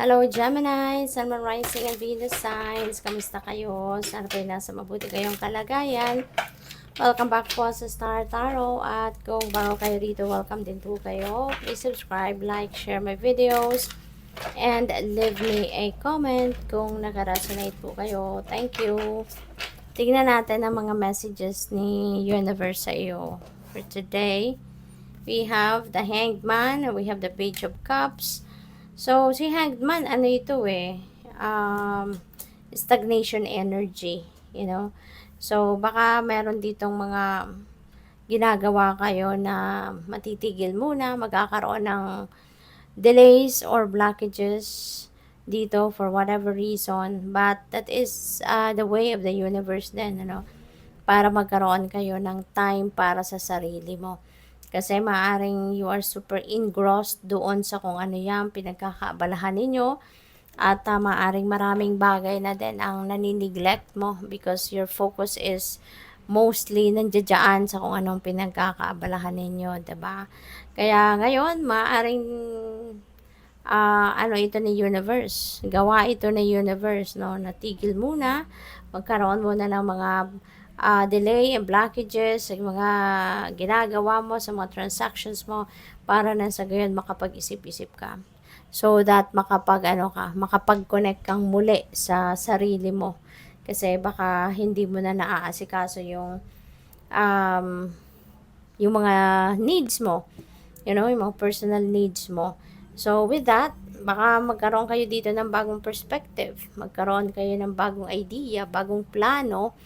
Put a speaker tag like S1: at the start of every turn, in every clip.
S1: Hello Gemini, Sun, Moon, Rising and Venus signs. Kamusta kayo? Sana kayo nasa mabuti kayong kalagayan. Welcome back po sa Star Tarot. At kung bago kayo dito, welcome din po kayo. Please subscribe, like, share my videos. And leave me a comment kung nag-resonate po kayo. Thank you. Tignan natin ang mga messages ni Universe sa iyo. For today, we have the Hanged Man, we have the Page of Cups. So, si Hanged Man, ano ito stagnation energy, you know. So, baka meron ditong mga ginagawa kayo na matitigil muna, magkakaroon ng delays or blockages dito for whatever reason. But that is the way of the universe din, ano, para magkaroon kayo ng time para sa sarili mo. Kasi maaring you are super engrossed doon sa kung ano yan pinagkakaabalahan ninyo. At maaring maraming bagay na din ang nanineglect mo because your focus is mostly nandiyan sa kung anong pinagkakaabalahan ninyo, 'di ba? Kaya ngayon, maaring ano ito ni universe, gawa ito ni universe, no? Natigil muna, magkaroon muna ng mga delay and blockages sa mga ginagawa mo, sa mga transactions mo, para na sa gayon makapag-isip-isip ka. So that makapag-connect kang muli sa sarili mo. Kasi baka hindi mo na naaasikaso um, yung mga needs mo, you know, yung mga personal needs mo. So, with that, baka magkaroon kayo dito ng bagong perspective, magkaroon kayo ng bagong idea, bagong plano,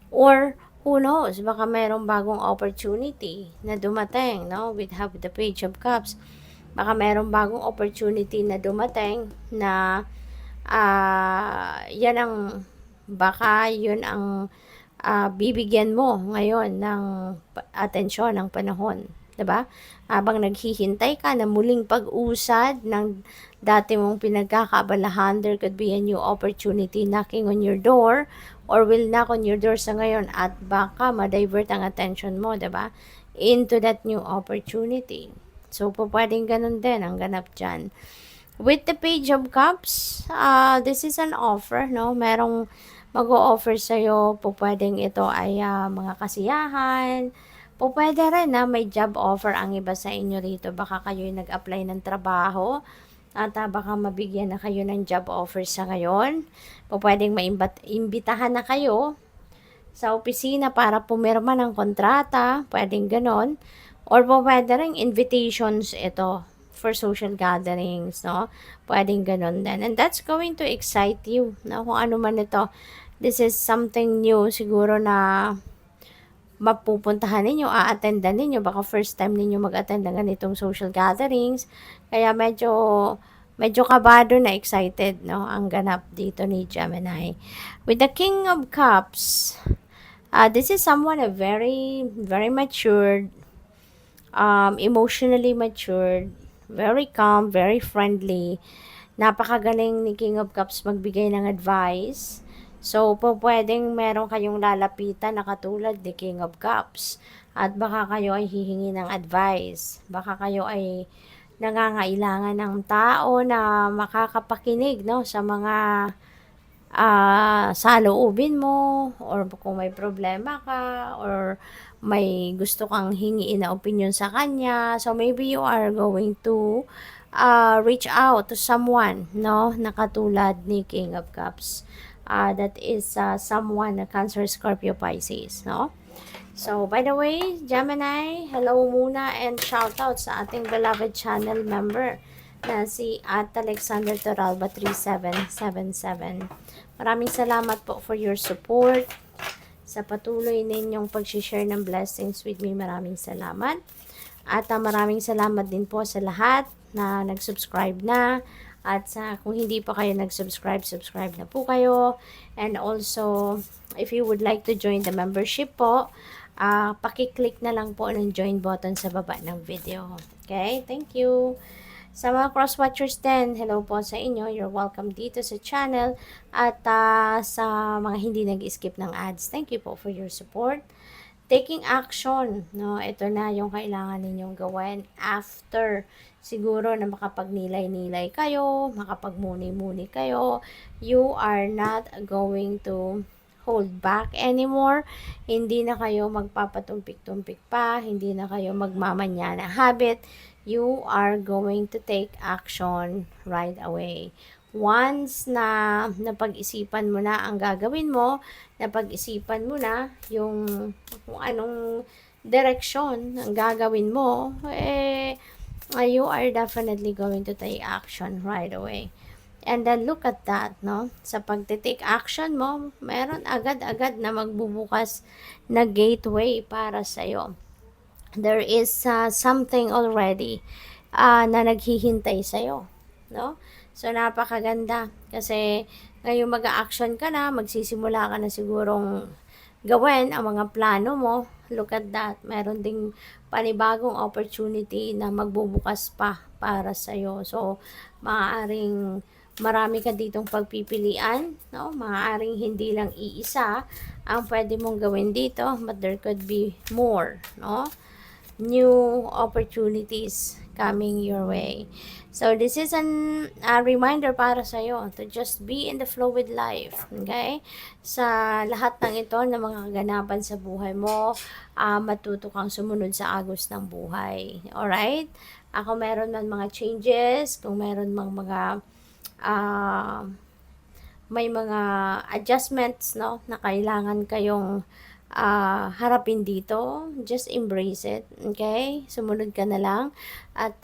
S1: or who knows, baka mayroong bagong opportunity na dumating, no? We have the Page of Cups. Baka mayroong bagong opportunity na dumating na yun ang bibigyan mo ngayon ng atensyon ng panahon. 'Di ba? Habang naghihintay ka na muling pag-usad ng dati mong pinagkakaabalahan, there could be a new opportunity knocking on your door or will knock on your door sa ngayon at baka ma-divert ang attention mo, 'di ba? Into that new opportunity. So, pwedeng ganun din ang ganap dyan. With the Page of Cups, this is an offer, no? Merong mag-o-offer sa'yo, pwedeng ito ay mga kasiyahan, pwede rin na may job offer ang iba sa inyo rito. Baka kayo nag-apply ng trabaho at baka mabigyan na kayo ng job offer sa ngayon. Pwedeng maimbitahan na kayo sa opisina para pumirma ng kontrata, pwedeng ganon. Or pwede rin invitations ito for social gatherings, no? Pwedeng ganon din. And that's going to excite you, no? Kung ano man ito. This is something new siguro na mapupuntahan ninyo, a-attendan ninyo. Baka first time ninyo mag-attend ng ganitong social gatherings. Kaya medyo kabado na excited, no? Ang ganap dito ni Gemini. With the King of Cups, this is someone a very, very matured, emotionally matured, very calm, very friendly. Napakagaling ni King of Cups magbigay ng advice. So, pwedeng meron kayong lalapitan na katulad ni King of Cups. At baka kayo ay hihingi ng advice. Baka kayo ay nangangailangan ng tao na makakapakinig, no, sa mga saloobin mo, or kung may problema ka, or may gusto kang hingiin na opinion sa kanya. So, maybe you are going to reach out to someone, no, na katulad ni King of Cups. That is someone na Cancer, Scorpio, Pisces, no? So, by the way, Gemini, hello muna and shout out sa ating beloved channel member na si Alexander Toralba 3777. Maraming salamat po for your support. Sa patuloy ninyong pag-share ng blessings with me, maraming salamat. At maraming salamat din po sa lahat na nag-subscribe na. At kung hindi pa kayo nag-subscribe, subscribe na po kayo. And also, if you would like to join the membership po, pakiclick na lang po ng join button sa baba ng video. Okay? Thank you. Sa mga cross-watchers din, hello po sa inyo. You're welcome dito sa channel. At sa mga hindi nag-skip ng ads, thank you po for your support. Taking action, no? Ito na yung kailangan ninyong gawin after siguro na makapagnilay-nilay kayo, makapagmuni-muni kayo. You are not going to hold back anymore. Hindi na kayo magpapatumpik-tumpik pa, hindi na kayo magmamanya na habit. You are going to take action right away. Once na napag-isipan mo na ang gagawin mo, napag-isipan mo na yung kung anong direksyon ang gagawin mo, you are definitely going to take action right away. And then look at that, no? Sa pagte-take action mo, meron agad-agad na magbubukas na gateway para sa'yo. There is something already na naghihintay sa'yo, no? So, napakaganda. Kasi, ngayon mag-a-action ka na, magsisimula ka na sigurong gawin ang mga plano mo. Look at that. Meron ding panibagong opportunity na magbubukas pa para sa'yo. So, maaaring marami ka ditong pagpipilian, no? Maaaring hindi lang iisa ang pwede mong gawin dito, but there could be more, no? New opportunities coming your way. So, this is a reminder para sa'yo to just be in the flow with life. Okay? Sa lahat ng ito na mga kaganapan sa buhay mo, matuto kang sumunod sa agos ng buhay. Alright? Ako meron man mga changes, kung meron mang mga may mga adjustments, no, na kailangan kayong harapin dito, just embrace it, okay? Sumunod ka na lang at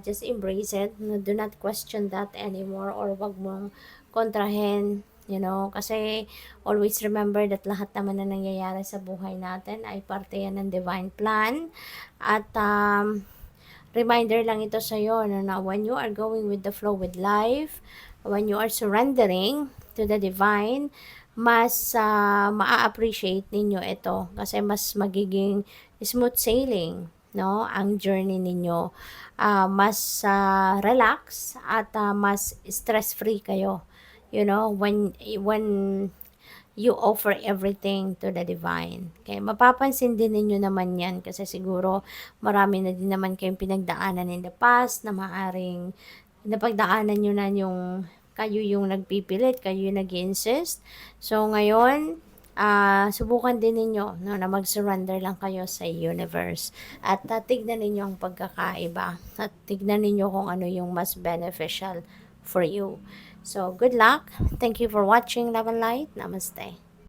S1: just embrace it. No, do not question that anymore or wag mong kontrahin, you know, kasi always remember that lahat naman na nangyayari sa buhay natin ay parte yan ng divine plan. At reminder lang ito sa iyo na when you are going with the flow with life, when you are surrendering to the divine, mas maa-appreciate ninyo ito kasi mas magiging smooth sailing, no, ang journey ninyo. Mas relax at mas stress-free kayo, you know, when you offer everything to the divine. Okay, mapapansin din ninyo naman yan kasi siguro marami na din naman kayong pinagdaanan in the past na maaring napagdaanan nyo na yung kayo yung nagpipilit, kayo yung nag-insist. So, ngayon, subukan din ninyo, no, na mag-surrender lang kayo sa universe. At tignan ninyo ang pagkakaiba. At tignan ninyo kung ano yung mas beneficial for you. So, good luck. Thank you for watching Love and Light. Namaste.